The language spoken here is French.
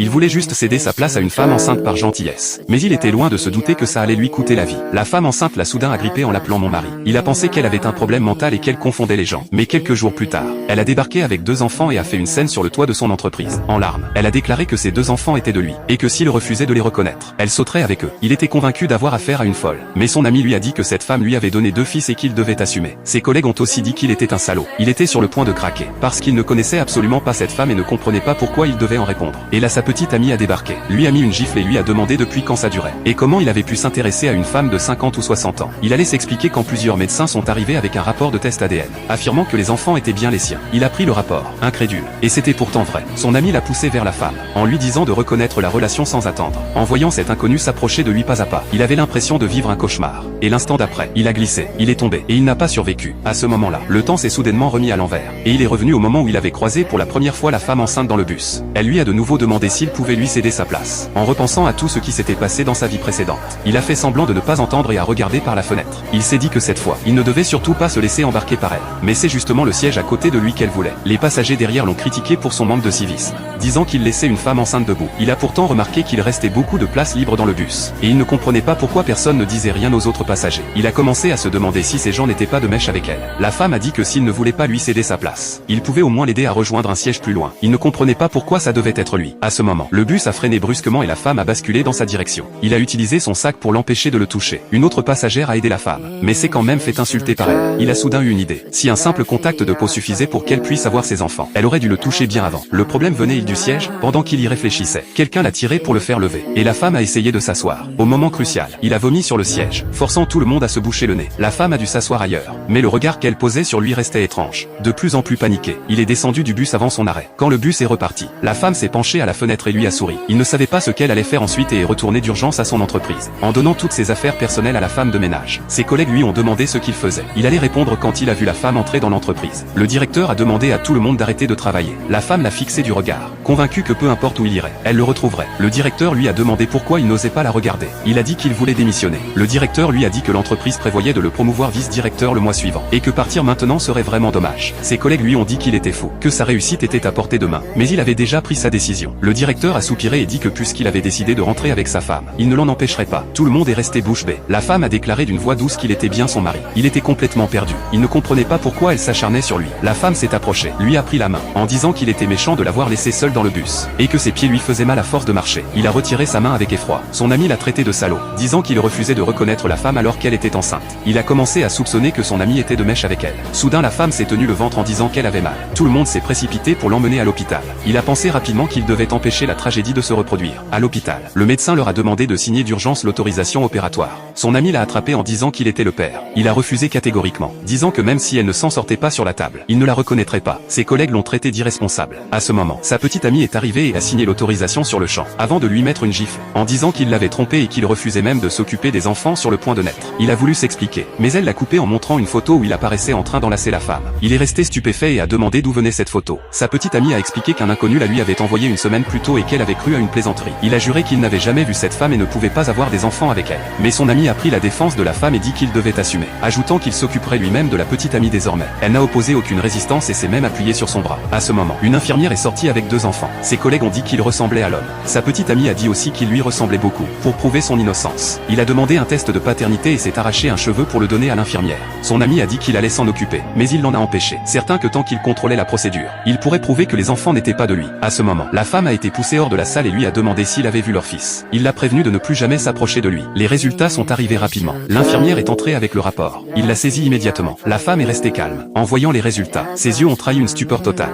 Il voulait juste céder sa place à une femme enceinte par gentillesse. Mais il était loin de se douter que ça allait lui coûter la vie. La femme enceinte l'a soudain agrippé en l'appelant mon mari. Il a pensé qu'elle avait un problème mental et qu'elle confondait les gens. Mais quelques jours plus tard, elle a débarqué avec 2 enfants et a fait une scène sur le toit de son entreprise. En larmes, elle a déclaré que ces 2 enfants étaient de lui, et que s'il refusait de les reconnaître, elle sauterait avec eux. Il était convaincu d'avoir affaire à une folle. Mais son ami lui a dit que cette femme lui avait donné 2 fils et qu'il devait assumer. Ses collègues ont aussi dit qu'il était un salaud. Il était sur le point de craquer, parce qu'il ne connaissait absolument pas cette femme et ne comprenait pas pourquoi il devait en répondre. Et là sa petite amie a débarqué, lui a mis une gifle et lui a demandé depuis quand ça durait, et comment il avait pu s'intéresser à une femme de 50 ou 60 ans. Il allait s'expliquer quand plusieurs médecins sont arrivés avec un rapport de test ADN, affirmant que les enfants étaient bien les siens. Il a pris le rapport, incrédule, et c'était pourtant vrai. Son ami l'a poussé vers la femme, en lui disant de reconnaître la relation sans attendre. En voyant cet inconnu s'approcher de lui pas à pas, il avait l'impression de vivre un cauchemar. Et l'instant d'après, il a glissé, il est tombé, et il n'a pas survécu. À ce moment-là, le temps s'est soudainement remis à l'envers, et il est revenu au moment où il avait croisé pour la première fois la femme enceinte dans le bus. Elle lui a de nouveau demandé s'il pouvait lui céder sa place. En repensant à tout ce qui s'était passé dans sa vie précédente, il a fait semblant de ne pas entendre et a regardé par la fenêtre. Il s'est dit que cette fois, il ne devait surtout pas se laisser embarquer par elle. Mais c'est justement le siège à côté de lui qu'elle voulait. Les passagers derrière l'ont critiqué pour son manque de civisme, disant qu'il laissait une femme enceinte debout. Il a pourtant remarqué qu'il restait beaucoup de places libres dans le bus, et il ne comprenait pas pourquoi personne ne disait rien aux autres passagers. Il a commencé à se demander si ces gens n'étaient pas de mèche avec elle. La femme a dit que s'il ne voulait pas lui céder sa place, il pouvait au moins l'aider à rejoindre un siège plus loin. Il ne comprenait pas pourquoi ça devait être lui. À ce moment, le bus a freiné brusquement et la femme a basculé dans sa direction. Il a utilisé son sac pour l'empêcher de le toucher. Une autre passagère a aidé la femme, mais s'est quand même fait insulter par elle. Il a soudain eu une idée. Si un simple contact de peau suffisait pour qu'elle puisse avoir ses enfants, elle aurait dû le toucher bien avant. Le problème venait du siège. Pendant qu'il y réfléchissait, quelqu'un l'a tiré pour le faire lever, et la femme a essayé de s'asseoir. Au moment crucial, il a vomi sur le siège, forçant tout le monde à se boucher le nez. La femme a dû s'asseoir ailleurs, mais le regard qu'elle posait sur lui restait étrange. De plus en plus paniqué, il est descendu du bus avant son arrêt. Quand le bus est reparti, la femme s'est penchée à la fenêtre et lui a souri. Il ne savait pas ce qu'elle allait faire ensuite et est retourné d'urgence à son entreprise, en donnant toutes ses affaires personnelles à la femme de ménage. Ses collègues lui ont demandé ce qu'il faisait. Il allait répondre quand il a vu la femme entrer dans l'entreprise. Le directeur a demandé à tout le monde d'arrêter de travailler. La femme l'a fixé du regard, convaincue que peu importe où il irait, elle le retrouverait. Le directeur lui a demandé pourquoi il n'osait pas la regarder. Il a dit qu'il voulait démissionner. Le directeur lui a dit que l'entreprise prévoyait de le promouvoir vice-directeur le mois suivant, et que partir maintenant serait vraiment dommage. Ses collègues lui ont dit qu'il était fou, que sa réussite était à portée de main. Mais il avait déjà pris sa décision. Le directeur a soupiré et dit que puisqu'il avait décidé de rentrer avec sa femme, il ne l'en empêcherait pas. Tout le monde est resté bouche bée. La femme a déclaré d'une voix douce qu'il était bien son mari. Il était complètement perdu. Il ne comprenait pas pourquoi elle s'acharnait sur lui. La femme s'est approchée, lui a pris la main, en disant qu'il était méchant de l'avoir laissé seul dans le bus, et que ses pieds lui faisaient mal à force de marcher. Il a retiré sa main avec effroi. Son ami l'a traité de salaud, disant qu'il refusait de reconnaître la femme alors qu'elle était enceinte. Il a commencé à soupçonner que son ami était de mèche avec elle. Soudain la femme s'est tenue le ventre en disant qu'elle avait mal. Tout le monde s'est précipité pour l'emmener à l'hôpital. Il a pensé rapidement qu'il devait empêcher la tragédie de se reproduire. À l'hôpital, le médecin leur a demandé de signer d'urgence l'autorisation opératoire. Son ami l'a attrapé en disant qu'il était le père. Il a refusé catégoriquement, disant que même si elle ne s'en sortait pas sur la table, il ne la reconnaîtrait pas. Ses collègues l'ont traité d'irresponsable. À ce moment, sa petite amie est arrivée et a signé l'autorisation sur le champ, avant de lui mettre une gifle, en disant qu'il l'avait trompée et qu'il refusait même de s'occuper des enfants sur le point de naître. Il a voulu s'expliquer, mais elle l'a coupé en montrant une photo où il apparaissait en train d'enlacer la femme. Il est resté stupéfait et a demandé d'où venait cette photo. Sa petite amie a expliqué qu'un inconnu la lui avait envoyé une semaine plus tôt et qu'elle avait cru à une plaisanterie. Il a juré qu'il n'avait jamais vu cette femme et ne pouvait pas avoir des enfants avec elle. Mais son ami a pris la défense de la femme et dit qu'il devait assumer, ajoutant qu'il s'occuperait lui-même de la petite amie désormais. Elle n'a opposé aucune résistance et s'est même appuyée sur son bras. À ce moment, une infirmière est sortie avec 2 enfants. Ses collègues ont dit qu'il ressemblait à l'homme. Sa petite amie a dit aussi qu'il lui ressemblait beaucoup, pour prouver son innocence. Il a demandé un test de paternité et s'est arraché un cheveu pour le donner à l'infirmière. Son ami a dit qu'il allait s'en occuper, mais il l'en a empêché, certain que tant qu'il contrôlait la procédure, il pourrait prouver que les enfants n'étaient pas de lui. À ce moment, la femme a été poussée hors de la salle et lui a demandé s'il avait vu leur fils. Il l'a prévenu de ne plus jamais s'approcher de lui. Les résultats sont arrivés rapidement. L'infirmière est entrée avec le rapport. Il l'a saisi immédiatement. La femme est restée calme. En voyant les résultats, ses yeux ont trahi une stupeur totale.